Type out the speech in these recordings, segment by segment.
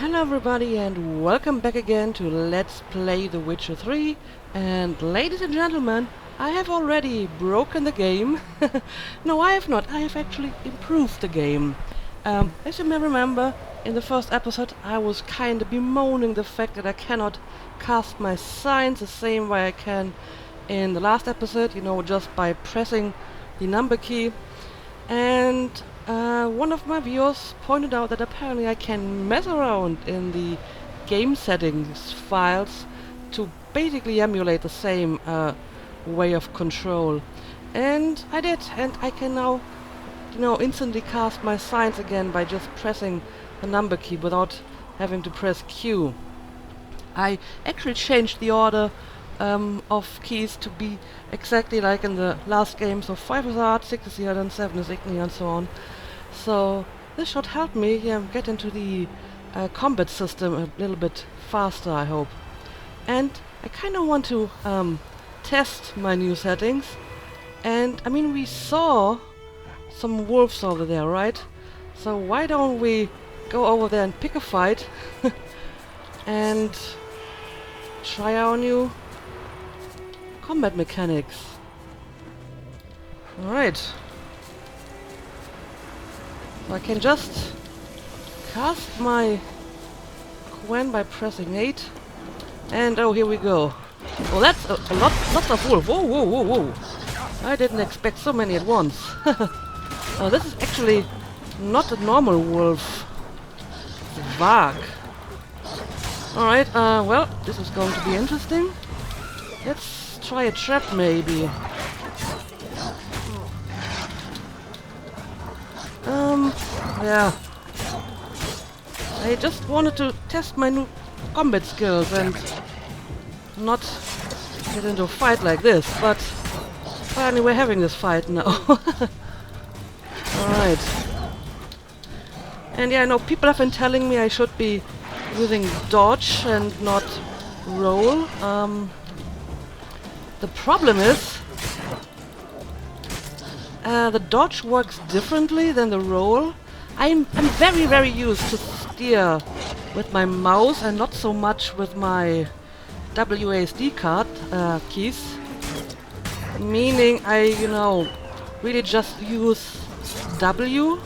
Hello everybody and welcome back again to Let's Play The Witcher 3. And ladies and gentlemen, I have already broken the game. No, I have not. I have actually improved the game. As you may remember, in the first episode I was kinda bemoaning the fact that I cannot cast my signs the same way I can in the last episode, you know, just by pressing the number key. And one of my viewers pointed out that apparently I can mess around in the game settings files to basically emulate the same way of control. And I did, and I can now, you know, instantly cast my signs again by just pressing the number key without having to press Q. I actually changed the order of keys to be exactly like in the last game, so 5 is hard, 6 is hard, and 7 is igni, and so on. So this should help me get into the combat system a little bit faster, I hope. And I kinda want to test my new settings. And I mean, we saw some wolves over there, right? So why don't we go over there and pick a fight and try our new combat mechanics. Alright. So I can just cast my Quen by pressing 8. And oh, here we go. Well, that's a lot of wolf. Whoa, whoa, whoa, whoa. I didn't expect so many at once. Oh, this is actually not a normal wolf. It's a Varg. Alright, well, this is going to be interesting. Let's try a trap, maybe. Yeah. I just wanted to test my new combat skills and not get into a fight like this, but apparently we're having this fight now. Alright. And yeah, I know people have been telling me I should be using dodge and not roll. The problem is the dodge works differently than the roll. I'm very used to steer with my mouse and not so much with my WASD card keys. Meaning I, you know, really just use W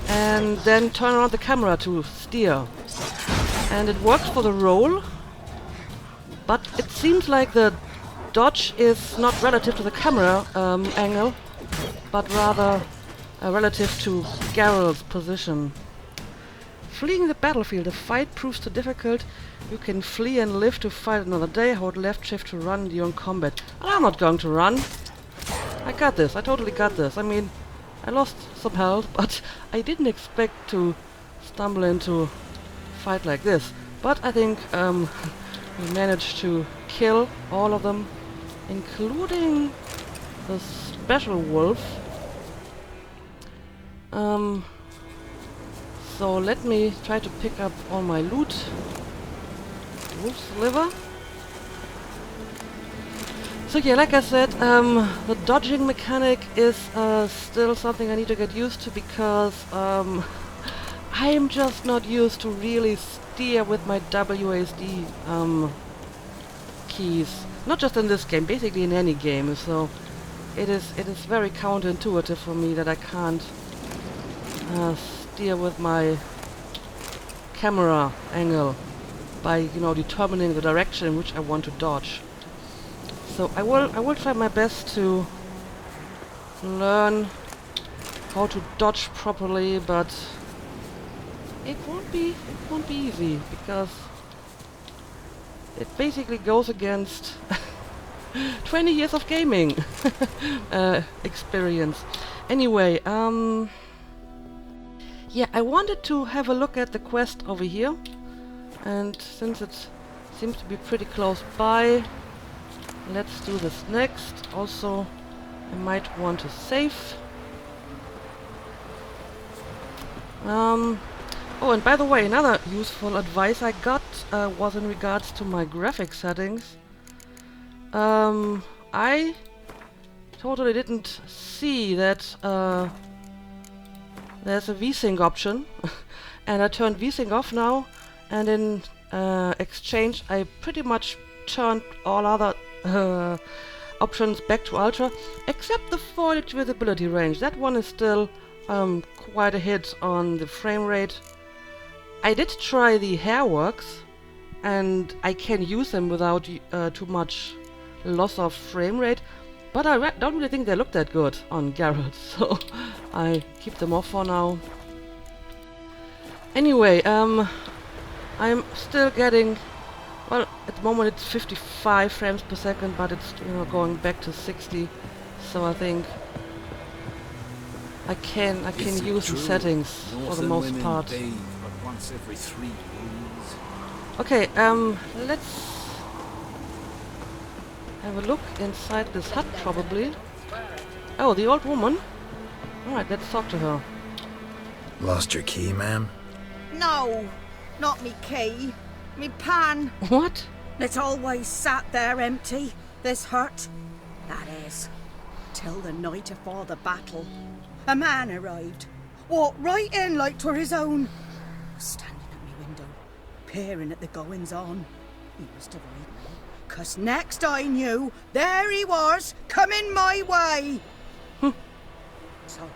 and then turn around the camera to steer. And it works for the roll, but it seems like the dodge is not relative to the camera angle, but rather relative to Geralt's position. Fleeing the battlefield, the fight proves too difficult. You can flee and live to fight another day. Hold left shift to run during combat. I'm not going to run. I got this. I totally got this. I mean, I lost some health, but I didn't expect to stumble into a fight like this. But I think we managed to kill all of them, including the special wolf. So let me try to pick up all my loot. Wolf's liver. So yeah, like I said, the dodging mechanic is still something I need to get used to, because I am just not used to really steer with my WASD keys. Not just in this game, basically in any game. So it is very counterintuitive for me that I can't steer with my camera angle by, you know, determining the direction in which I want to dodge. So I will try my best to learn how to dodge properly, but it won't be easy, because it basically goes against 20 years of gaming experience. Anyway, yeah, I wanted to have a look at the quest over here, and since it seems to be pretty close by, let's do this next. Also, I might want to save. Oh, and by the way, another useful advice I got was in regards to my graphic settings. I totally didn't see that there's a VSync option and I turned VSync off now, and in exchange I pretty much turned all other options back to ultra, except the foliage visibility range. That one is still quite a hit on the frame rate. I did try the hairworks, and I can use them without too much loss of frame rate, but I don't really think they look that good on Garrett, so I keep them off for now. Anyway, I'm still getting, well, at the moment it's 55 frames per second, but it's, you know, going back to 60, so I think I can use the settings for the most part. Okay, let's have a look inside this hut, probably. Oh, the old woman. Alright, let's talk to her. Lost your key, ma'am? No, not me key. Me pan. What? It's always sat there empty, this hut. That is, till the night afore the battle. A man arrived, walked right in like 'twere his own. Was standing at me window, peering at the goings-on. He must have heard me, 'cause next I knew, there he was, coming my way. So,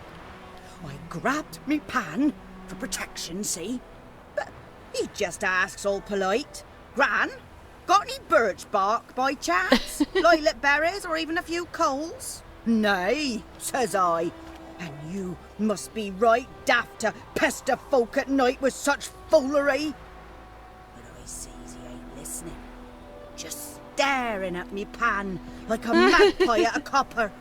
I grabbed me pan, for protection, see? But he just asks all polite, Gran, got any birch bark by chance? Lilac berries or even a few coals? Nay, says I. And you must be right daft to pester folk at night with such foolery. But I sees he ain't listening, just staring at me pan like a magpie at a copper.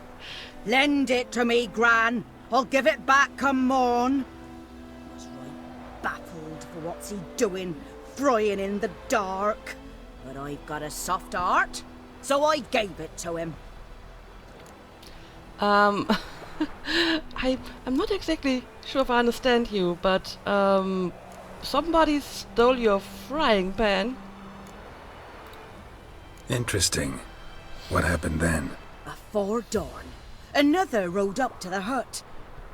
Lend it to me, Gran. I'll give it back come morn. I was right baffled for what's he doing, frying in the dark. But I've got a soft heart, so I gave it to him. I'm not exactly sure if I understand you, but somebody stole your frying pan. Interesting. What happened then? Afore dawn, another rode up to the hut.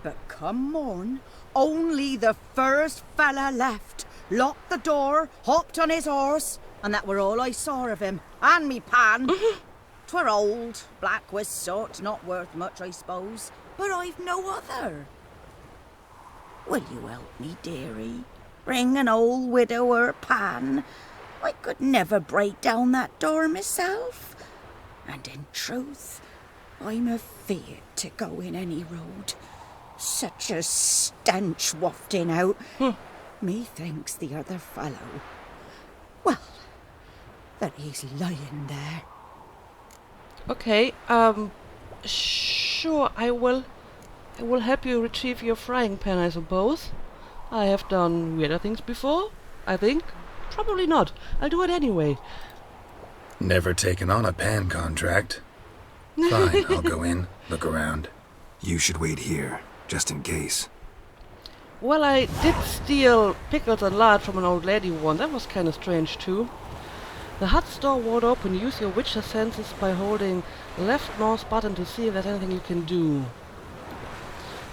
But come morn, only the first fella left, locked the door, hopped on his horse, and that were all I saw of him, and me pan. 'Twere old, black with soot, not worth much, I suppose, but I've no other. Will you help me, dearie? Bring an old widower pan. I could never break down that door myself. And in truth, I'm afeard to go in any road. Such a stench wafting out. Methinks the other fellow, well, that he's lying there. Okay, sure, I will help you retrieve your frying pan, I suppose. I have done weirder things before, I think. Probably not. I'll do it anyway. Never taken on a pan contract. Fine, I'll go in, look around. You should wait here, just in case. Well, I did steal pickles and lard from an old lady once. That was kind of strange, too. The hut's door won't open. Use your witcher senses by holding left mouse button to see if there's anything you can do.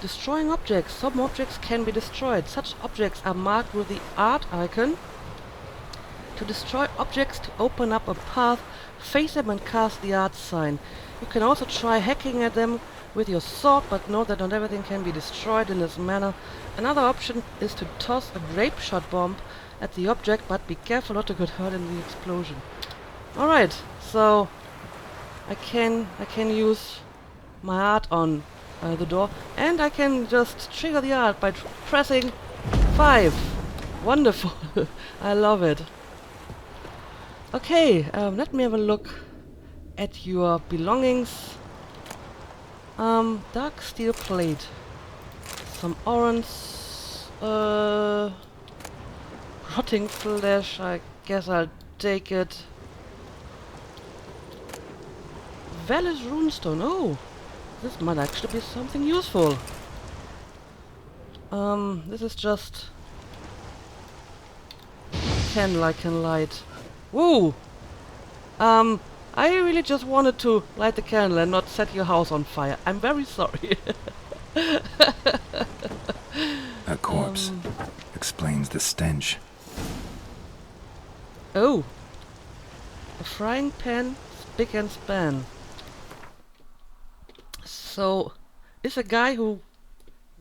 Destroying objects. Some objects can be destroyed. Such objects are marked with the art icon. To destroy objects, to open up a path, face them and cast the art sign. You can also try hacking at them with your sword, but note that not everything can be destroyed in this manner. Another option is to toss a grape shot bomb at the object, but be careful not to get hurt in the explosion. Alright, so I can use my art on the door, and I can just trigger the art by pressing 5. Wonderful. I love it. Okay, let me have a look at your belongings. Dark steel plate. Some orange, rotting flesh, I guess I'll take it. Vallis runestone, oh! This might actually be something useful. This is just candle I can light. Woo! I really just wanted to light the candle and not set your house on fire. I'm very sorry. A corpse. Explains the stench. Oh. A frying pan, spick and span. So, is a guy who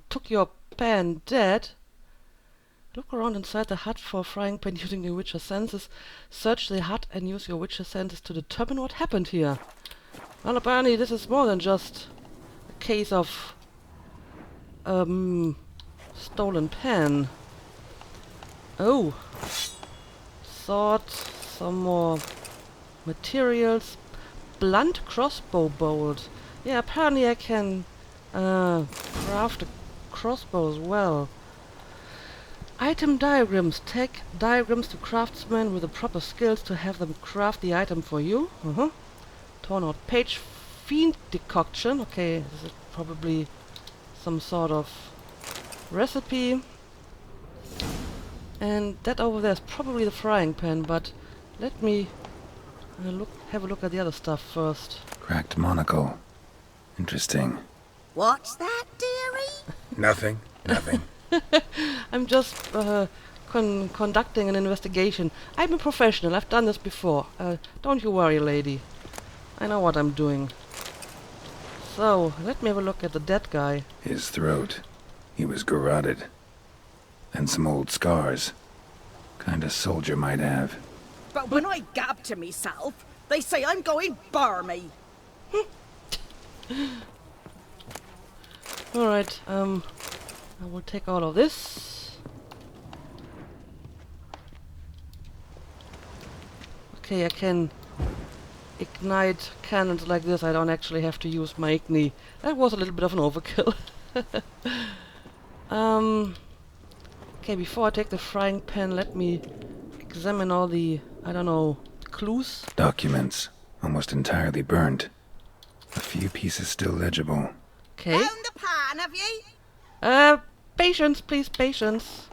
took your pan dead? Look around inside the hut for a frying pan using your Witcher senses. Search the hut and use your Witcher senses to determine what happened here. Well, apparently this is more than just a case of stolen pan. Oh, sword, some more materials, blunt crossbow bolt. Yeah, apparently I can craft a crossbow as well. Item diagrams. Take diagrams to craftsmen with the proper skills to have them craft the item for you. Torn out page. Fiend decoction. Okay, this is probably some sort of recipe. And that over there is probably the frying pan, but let me have a look at the other stuff first. Cracked monocle. Interesting. What's that, dearie? Nothing. I'm just conducting an investigation. I'm a professional. I've done this before. Don't you worry, lady. I know what I'm doing. So, let me have a look at the dead guy. His throat. He was garroted. And some old scars. Kind of soldier might have. But when I gab to myself, they say I'm going barmy. Alright, I will take all of this. Okay, I can ignite cannons like this. I don't actually have to use my igni. That was a little bit of an overkill. Okay, before I take the frying pan, let me examine all the, I don't know, clues. Documents. Almost entirely burnt. A few pieces still legible. Okay. Found the pan, have ye? Patience, please, patience.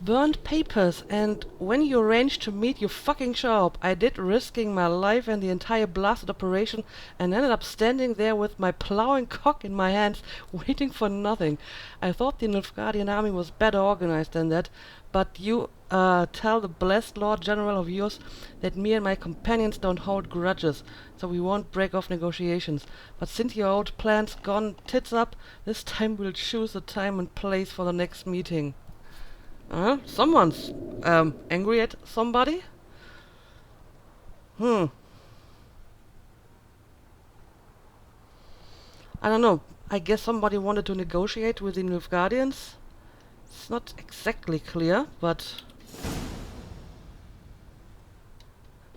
Burnt papers, and when you arranged to meet, you fucking show up. I did, risking my life and the entire blasted operation, and ended up standing there with my plowing cock in my hands, waiting for nothing. I thought the Nilfgaardian army was better organized than that, but you tell the blessed Lord General of yours that me and my companions don't hold grudges, so we won't break off negotiations. But since your old plan's gone tits up, this time we'll choose the time and place for the next meeting. Someone's angry at somebody? I don't know. I guess somebody wanted to negotiate with the Nilfgaardians. It's not exactly clear, but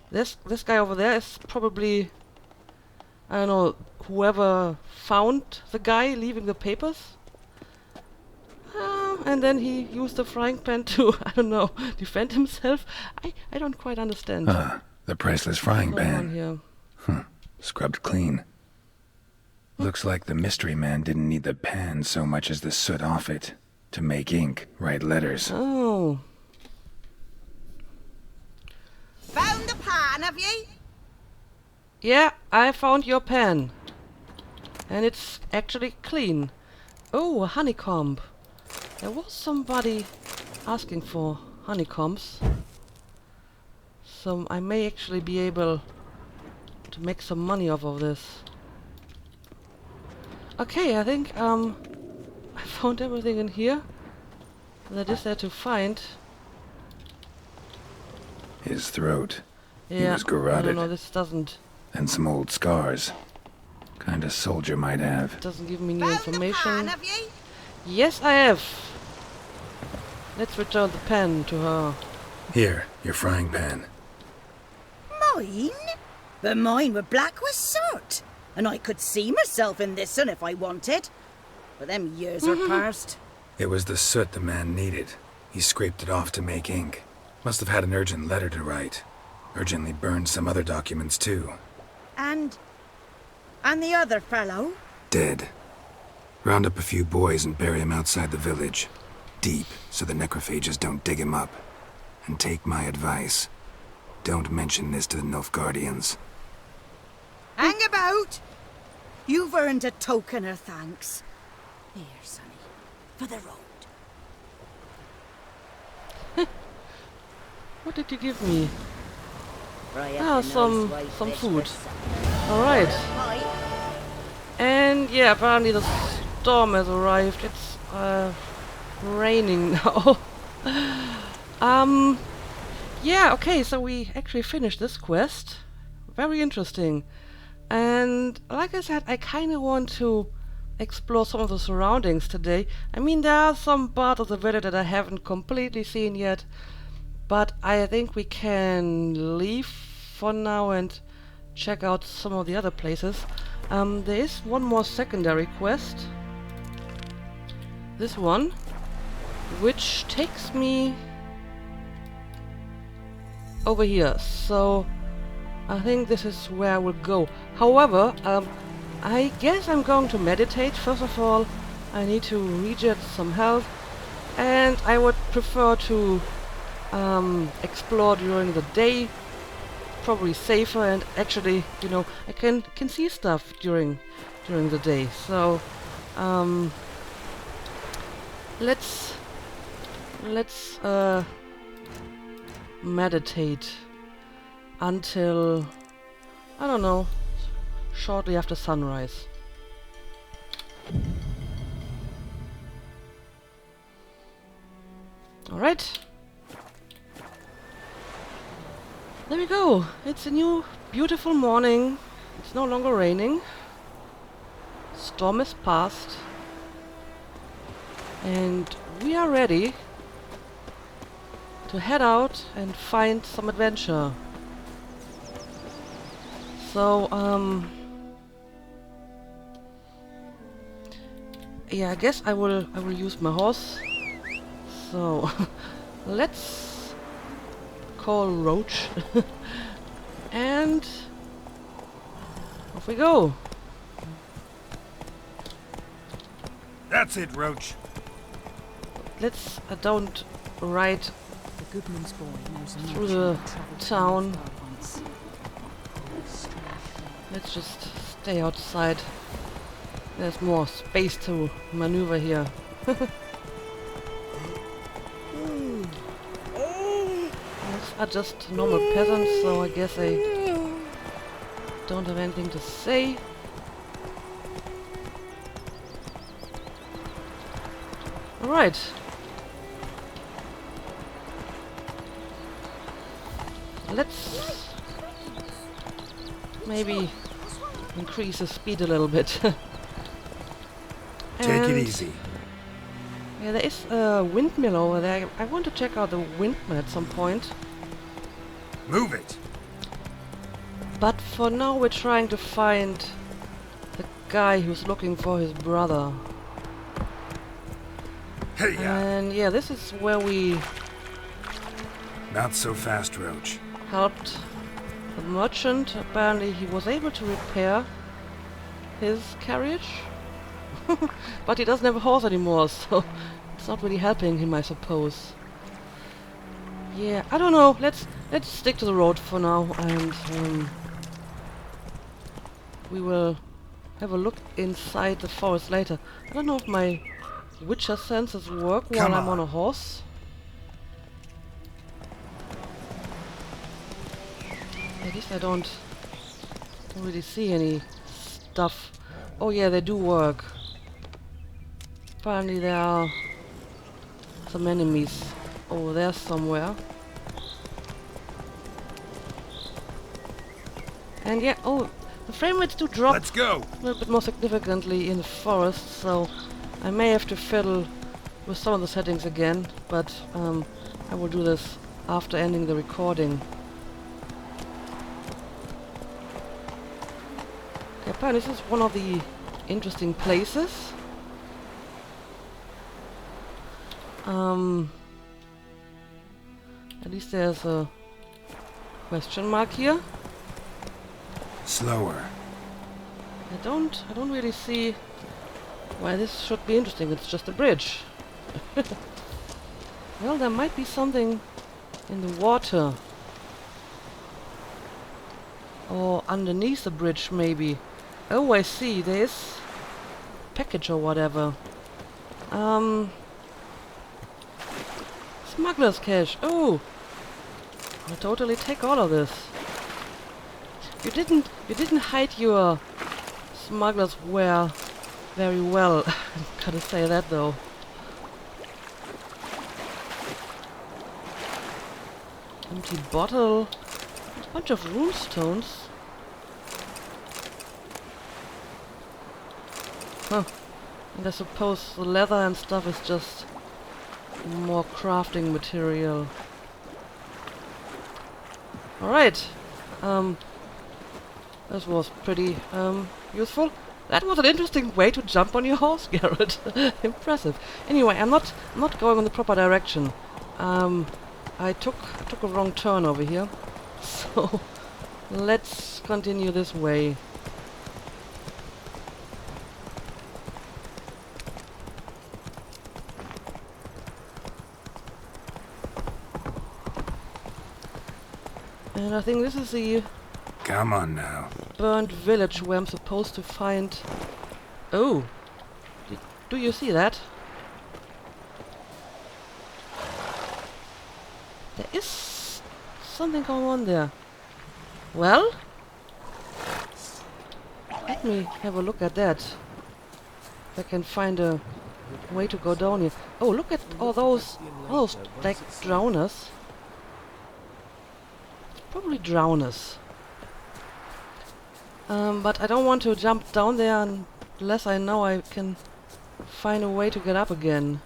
this guy over there is probably, I don't know, whoever found the guy leaving the papers. And then he used the frying pan to, I don't know, defend himself. I don't quite understand. The priceless frying What's going on pan. here? Scrubbed clean. Looks like the mystery man didn't need the pan so much as the soot off it. To make ink, write letters. Oh. Found the pan, have ye? Yeah, I found your pan. And it's actually clean. Oh, a honeycomb. There was somebody asking for honeycombs. So I may actually be able to make some money off of this. Okay, I think I found everything in here that is there to find. His throat. Yeah, He was garroted. no, this doesn't And some old scars. Kind of soldier might have. give me new Found the information. pan, have ye? Yes, I have. Let's return the pen to her. Here, your frying pan. Mine? But mine were black with soot, and I could see myself in this one if I wanted. But them years are past. It was the soot the man needed. He scraped it off to make ink. Must have had an urgent letter to write. Urgently burned some other documents too. And the other fellow? Dead. Round up a few boys and bury him outside the village. Deep, so the necrophages don't dig him up. And take my advice. Don't mention this to the Nilfgaardians. Hang about! You've earned a token of thanks. Here, sonny, for the road. What did you give me? Fry up Ah, a some nice white fish food. for supper. Alright. Pie. And yeah, apparently the storm has arrived. It's raining now. Yeah, okay, so we actually finished this quest. Very interesting. And like I said, I kind of want to explore some of the surroundings today. I mean, there are some parts of the village that I haven't completely seen yet, but I think we can leave for now and check out some of the other places. There is one more secondary quest. This one, which takes me over here. So I think this is where I will go. However, I guess I'm going to meditate. First of all, I need to reget some health, and I would prefer to explore during the day. Probably safer, and actually, you know, I can see stuff during the day. So let's meditate until, I don't know, shortly after sunrise. Alright. There we go. It's a new beautiful morning. It's no longer raining. Storm is past. And we are ready to head out and find some adventure. So, yeah, I guess I will use my horse. So, let's call Roach. And off we go. That's it, Roach. Let's don't ride The goodman's boy knows through the town. Let's just stay outside. There's more space to maneuver here. These are just normal peasants, so I guess they don't have anything to say. Alright. Let's maybe increase the speed a little bit. Take it easy. Yeah, there is a windmill over there. I want to check out the windmill at some point. Move it. But for now we're trying to find the guy who's looking for his brother. Hey, And yeah, this is where we Not so fast, Roach. helped the merchant. Apparently he was able to repair his carriage. But he doesn't have a horse anymore, so it's not really helping him, I suppose. Yeah, I don't know. Let's stick to the road for now, and we will have a look inside the forest later. I don't know if my Witcher senses work while Come I'm on. on a horse. At least I don't really see any stuff. Oh yeah, they do work. Apparently there are some enemies over there somewhere. And yeah, oh, the frame rates do drop Let's go. a little bit more significantly in the forest, so I may have to fiddle with some of the settings again, but I will do this after ending the recording. Okay, apparently this is one of the interesting places. At least there's a question mark here. Slower. I don't really see why this should be interesting. It's just a bridge. Well, there might be something in the water. Or underneath the bridge, maybe. Oh, I see. There's package or whatever. Smuggler's cache. Oh! I'll totally take all of this. You didn't hide your smuggler's ware very well. I'm gotta say that though. Empty bottle. A bunch of rune stones. Huh. And I suppose the leather and stuff is just more crafting material. Alright. This was pretty useful. That was an interesting way to jump on your horse, Garrett. Impressive. Anyway, I'm not going in the proper direction. I took a wrong turn over here. So let's continue this way. And I think this is the Come on now. burnt village where I'm supposed to find... Oh! Do you see that? There is something going on there. Well? Let me have a look at that. If I can find a way to go down here. Oh, look at all those like drowners. Probably drowners. But I don't want to jump down there unless I know I can find a way to get up again.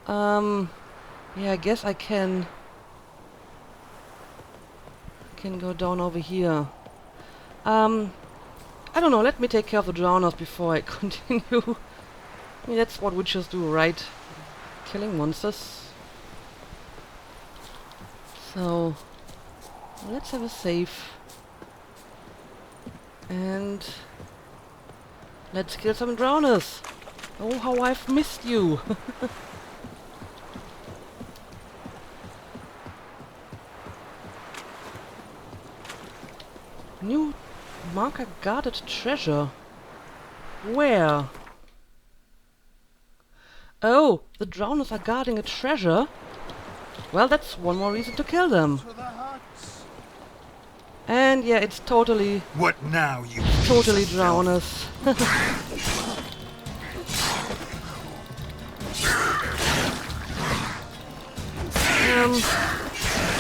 Yeah, I guess I can go down over here. I don't know, let me take care of the drowners before I continue. I mean, that's what witches do, right? Killing monsters. So, let's have a save. And let's kill some drowners. Oh, how I've missed you. New marker guarded treasure. Where? Oh, the drowners are guarding a treasure? Well, that's one more reason to kill them. And yeah, it's totally... What now, you... Totally drowners.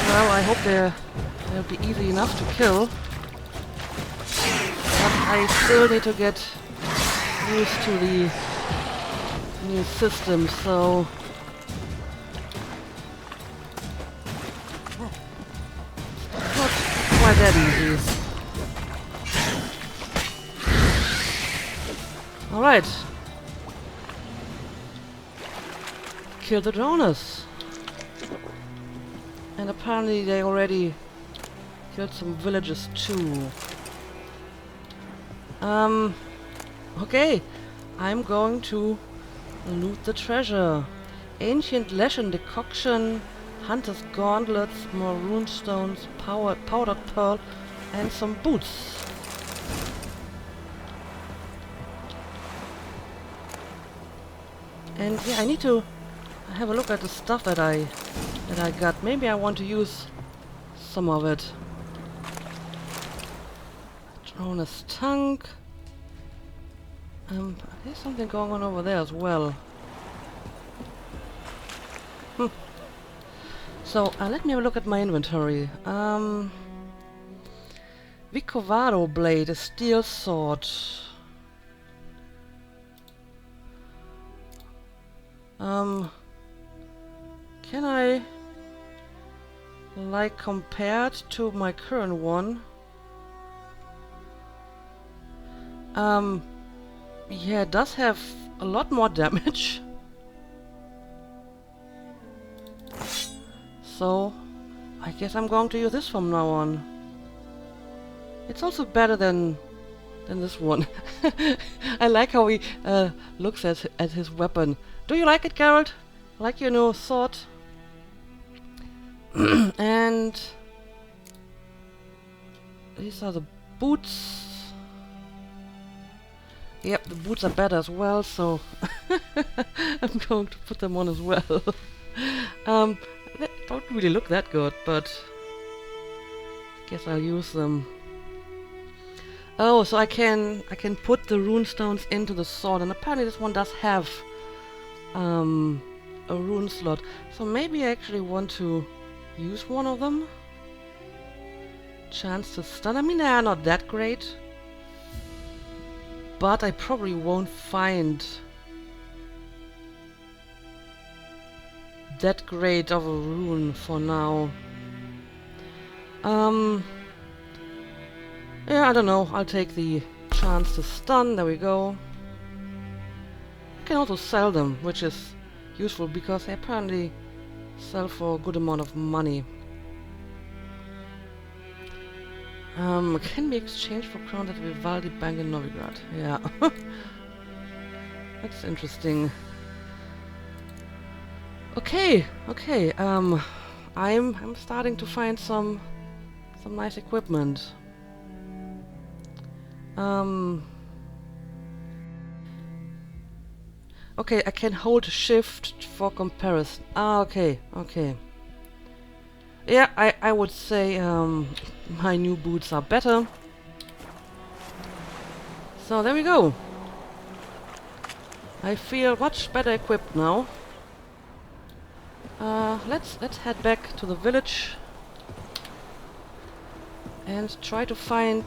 Well, I hope they'll be easy enough to kill. But I still need to get used to the new system, so... Not quite that easy. Alright. Kill the drowners. And apparently they already killed some villagers too. Okay. I'm going to loot the treasure. Ancient Leshen decoction, hunter's gauntlets, more rune stones, powdered pearl, and some boots. And yeah, I need to have a look at the stuff that I got. Maybe I want to use some of it. Droner's tongue. There's something going on over there as well. So let me have a look at my inventory. Vicovado blade, a steel sword. Can I, like, compare it to my current one? Yeah, it does have a lot more damage. So, I guess I'm going to use this from now on. It's also better than this one. I like how he looks at his weapon. Do you like it, Geralt? Like your new sword? And these are the boots. Yep, the boots are better as well, so I'm going to put them on as well. They don't really look that good, but guess I'll use them. Oh, so I can put the rune stones into the sword, and apparently this one does have a rune slot. So maybe I actually want to use one of them. Chance to stun. I mean, they are not that great, but I probably won't find that great of a rune for now. Yeah, I don't know. I'll take the chance to stun. There we go. I can also sell them, which is useful because they apparently sell for a good amount of money. Can be exchanged for crown at Vivaldi Bank in Novigrad. Yeah. That's interesting. Okay, okay. I'm starting to find some nice equipment. Okay, I can hold shift for comparison. Ah, okay, okay. Yeah, I would say my new boots are better. So there we go. I feel much better equipped now. Let's head back to the village and try to find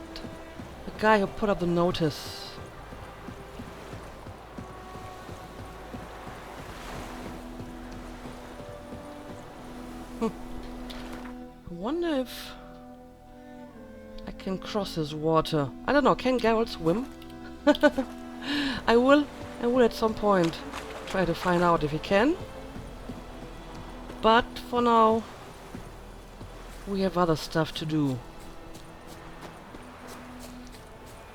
the guy who put up the notice. I wonder if I can cross his water. I don't know, can Geralt swim? I will at some point try to find out if he can. But for now, we have other stuff to do.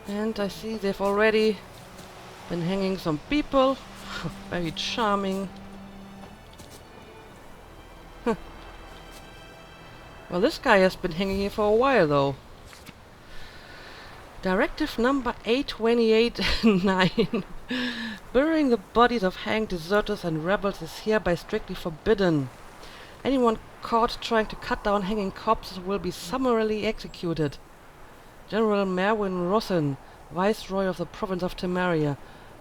And I see they've already been hanging some people. Very charming. Well, this guy has been hanging here for a while, though. Directive number 828-9. Burying the bodies of hanged deserters and rebels is hereby strictly forbidden. Anyone caught trying to cut down hanging corpses will be summarily executed. General Merwin Rossin, Viceroy of the province of Temeria.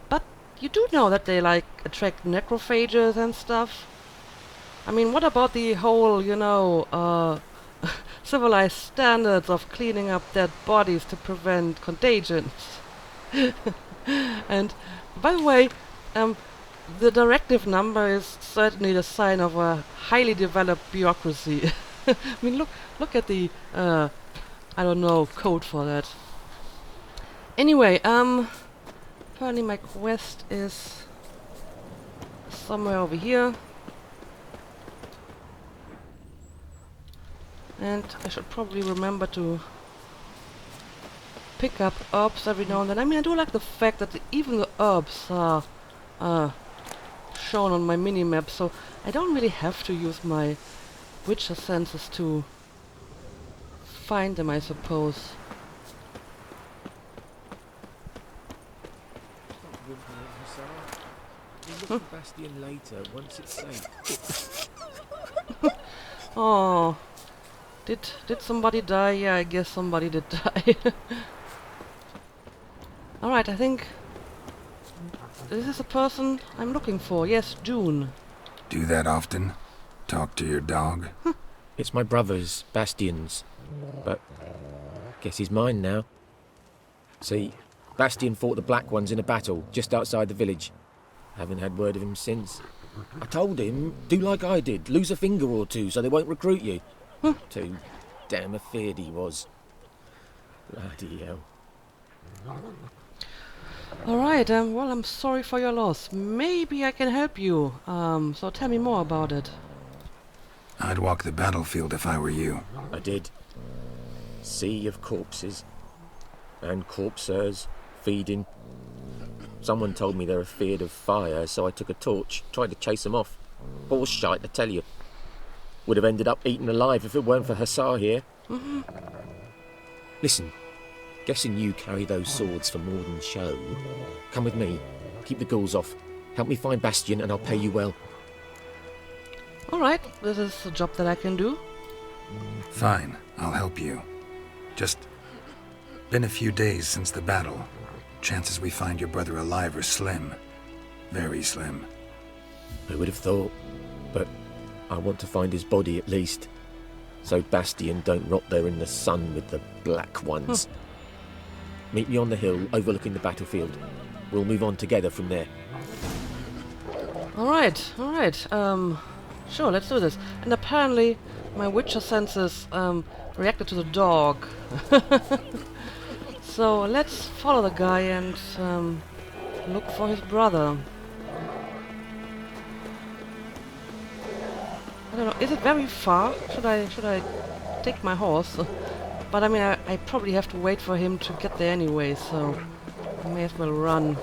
But you do know that they, like, attract necrophages and stuff? I mean, what about the whole, you know, civilized standards of cleaning up dead bodies to prevent contagions? And, by the way, the directive number is certainly the sign of a highly developed bureaucracy. I mean, look at the, I don't know, code for that. Anyway, apparently my quest is somewhere over here. And I should probably remember to pick up herbs every now and then. I mean, I do like the fact that even the herbs are shown on my mini-map, so I don't really have to use my Witcher senses to find them, I suppose. We'll look for Bastion later, once it's safe. Oh, did somebody die? Yeah, I guess somebody did die. Alright, I think this is the person I'm looking for. Yes, June. Do that often? Talk to your dog? It's my brother's, Bastion's. But guess he's mine now. See, Bastion fought the Black Ones in a battle just outside the village. Haven't had word of him since. I told him, do like I did, lose a finger or two so they won't recruit you. Too damn afeard he was. Bloody hell. Alright, well, I'm sorry for your loss. Maybe I can help you. So tell me more about it. I'd walk the battlefield if I were you. I did. Sea of corpses. And corpsers feeding. Someone told me they're afeard of fire, so I took a torch, tried to chase them off. Horse shite, I tell you. Would have ended up eaten alive if it weren't for Hussar here. Listen, Guessing you carry those swords for more than show. Come with me. Keep the ghouls off. Help me find Bastion and I'll pay you well. Alright, this is a job that I can do. Fine, I'll help you. Just been a few days since the battle. Chances we find your brother alive are slim. Very slim. I would have thought, but I want to find his body at least. So Bastion don't rot there in the sun with the black ones. Meet me on the hill overlooking the battlefield. We'll move on together from there. Alright, alright. Sure, let's do this. And apparently my Witcher senses reacted to the dog. So let's follow the guy and look for his brother. I don't know, is it very far? Should I take my horse? But I mean, I probably have to wait for him to get there anyway, so I may as well run.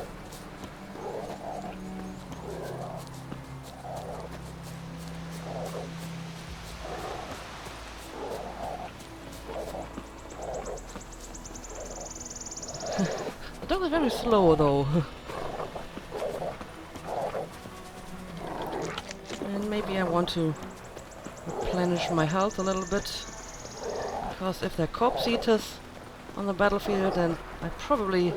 The dog is very slow though. And maybe I want to replenish my health a little bit. Because if they're corpse eaters on the battlefield, then I probably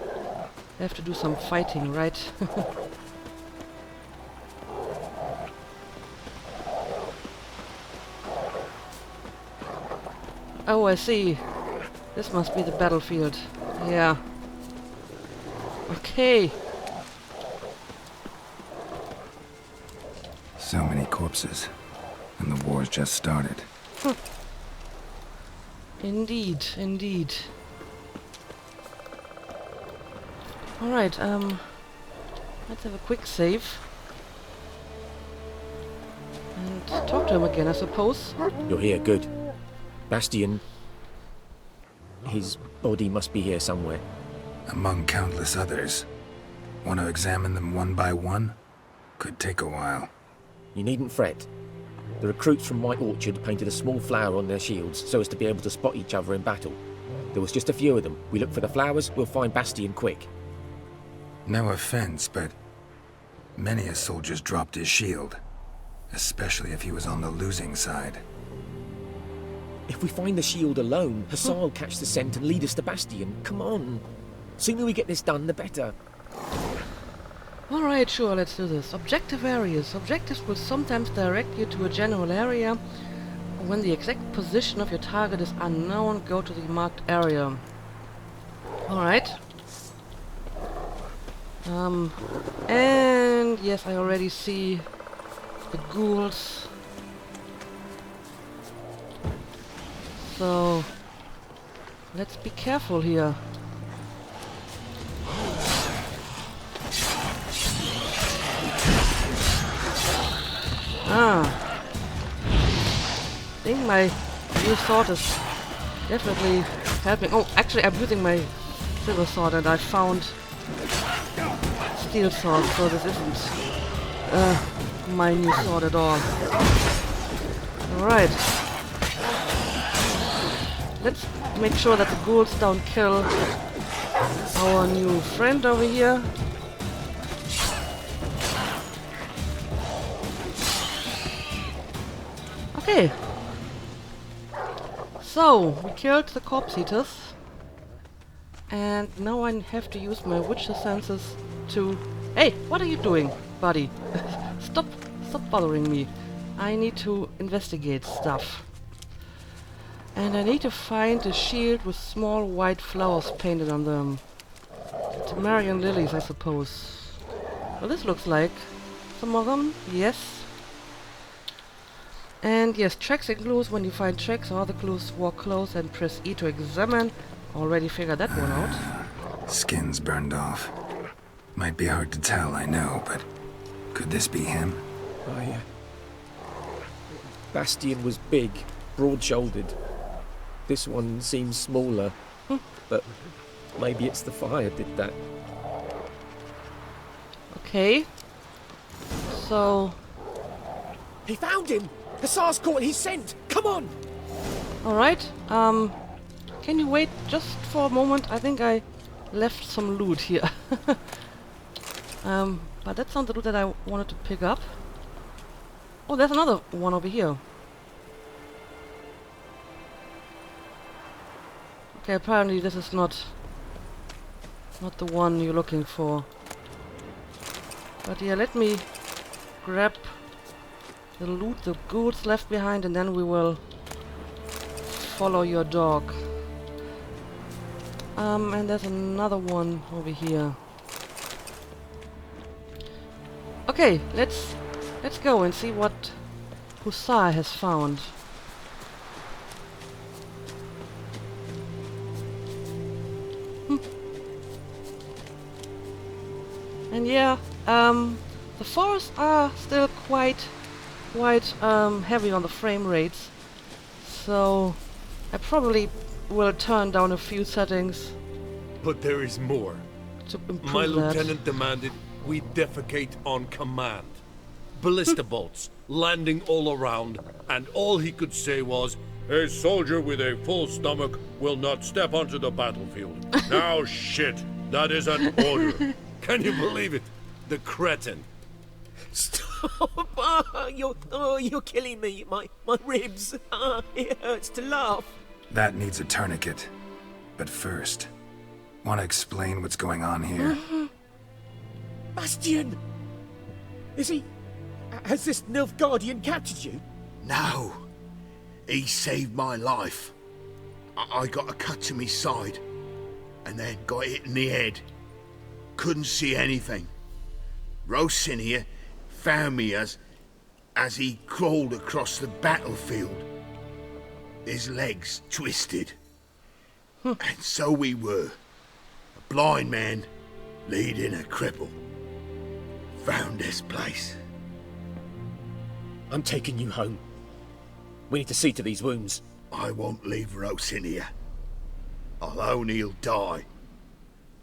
have to do some fighting, right? Oh, I see. This must be the battlefield. Yeah. Okay. So many corpses. And the war's just started. Indeed, indeed. Alright, let's have a quick save. And talk to him again, I suppose. You're here, good. Bastion... His body must be here somewhere. Among countless others. Want to examine them one by one? Could take a while. You needn't fret. The recruits from White Orchard painted a small flower on their shields so as to be able to spot each other in battle. There was just a few of them. We look for the flowers, we'll find Bastion quick. No offense, but many a soldier's dropped his shield. Especially if he was on the losing side. If we find the shield alone, Hussar will catch the scent and lead us to Bastion. Come on. Sooner we get this done, the better. Alright, sure, let's do this. Objective areas. Objectives will sometimes direct you to a general area. When the exact position of your target is unknown, go to the marked area. Alright. And yes, I already see the ghouls. So, let's be careful here. I think my new sword is definitely helping. Oh, actually I'm using my silver sword and I found steel sword, so this isn't my new sword at all. Alright. Let's make sure that the ghouls don't kill our new friend over here. Okay. So, we killed the corpse eaters. And now I have to use my witcher senses to... Hey, what are you doing, buddy? Stop bothering me. I need to investigate stuff. And I need to find a shield with small white flowers painted on them. Tamarian lilies, I suppose. Well, this looks like some of them. Yes. And yes, tracks and clues. When you find tracks or other clues, walk close and press E to examine. Already figured that one out. Skin's burned off. Might be hard to tell, I know, but could this be him? Bastion was big, broad-shouldered. This one seems smaller, but maybe it's the fire did that. Okay. So... He found him! Hussar's caught his scent! Come on! Alright, can Can you wait just for a moment? I think I left some loot here. But that's not the loot that I wanted to pick up. Oh, there's another one over here. Okay, apparently this is not the one you're looking for. But yeah, let me grab the loot, the goods left behind, and then we will follow your dog. And there's another one over here. Okay, let's go and see what Hussar has found. And yeah, the forests are still quite heavy on the frame rates, so I probably will turn down a few settings But there is more. to improve My that. lieutenant demanded we defecate on command. Ballista bolts landing all around, and all he could say was, "A soldier with a full stomach will not step onto the battlefield." Now shit, that is an order. Can you believe it? The cretin. Stop! You're killing me. My ribs. It hurts to laugh. That needs a tourniquet. But first, want to explain what's going on here? Bastian! Has this Nilfgaardian captured you? No. He saved my life. I got a cut to my side, and then got hit in the head. Couldn't see anything. Rosinia found me as he crawled across the battlefield. His legs twisted. And so we were. A blind man leading a cripple. Found this place. I'm taking you home. We need to see to these wounds. I won't leave Rosinia. I'll own he'll die.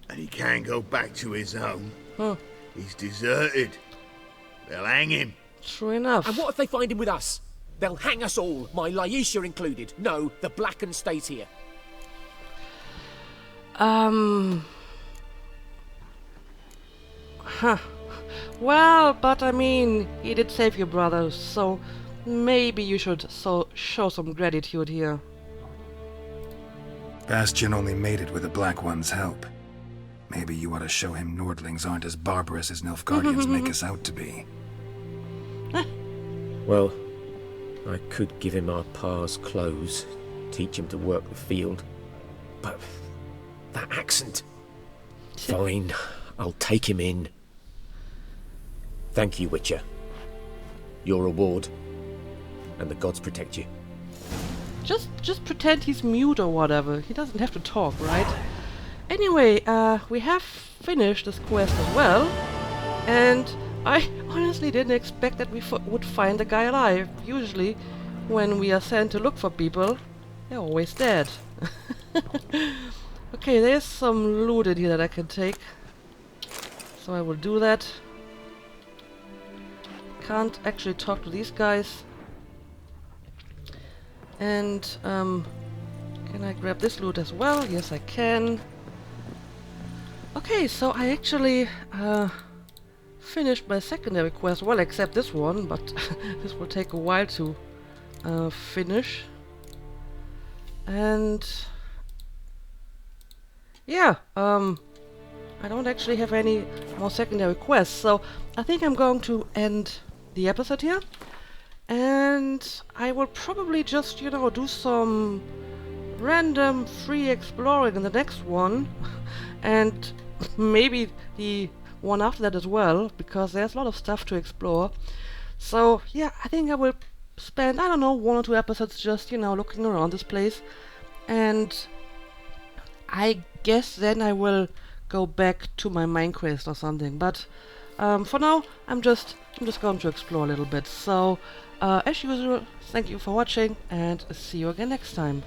And he can't go back to his own. He's deserted. They'll hang him. True enough. And what if they find him with us? They'll hang us all, my Laisha included. No, the Blacken stays here. Well, but I mean, he did save your brother, so maybe you should show some gratitude here. Bastion only made it with the Black One's help. Maybe you ought to show him Nordlings aren't as barbarous as Nilfgaardians make us out to be. Well, I could give him our pa's clothes, teach him to work the field. But that accent... Fine, I'll take him in. Thank you, Witcher. Your reward. And the gods protect you. Just pretend he's mute or whatever. He doesn't have to talk, right? Anyway, we have finished this quest as well. And I honestly didn't expect that we would find the guy alive. Usually, when we are sent to look for people, they're always dead. Okay, there's some loot in here that I can take. So I will do that. Can't actually talk to these guys. And, can I grab this loot as well? Yes, I can. Okay, so I actually, finished my secondary quest. Well, except this one, but this will take a while to, finish. And... yeah, I don't actually have any more secondary quests, so I think I'm going to end the episode here. And I will probably just, you know, do some random free exploring in the next one. And maybe the one after that as well, because there's a lot of stuff to explore. So, yeah, I think I will spend, I don't know, 1 or 2 episodes just, you know, looking around this place. And I guess then I will go back to my main quest or something. But for now, I'm just going to explore a little bit. So, as usual, thank you for watching, and see you again next time.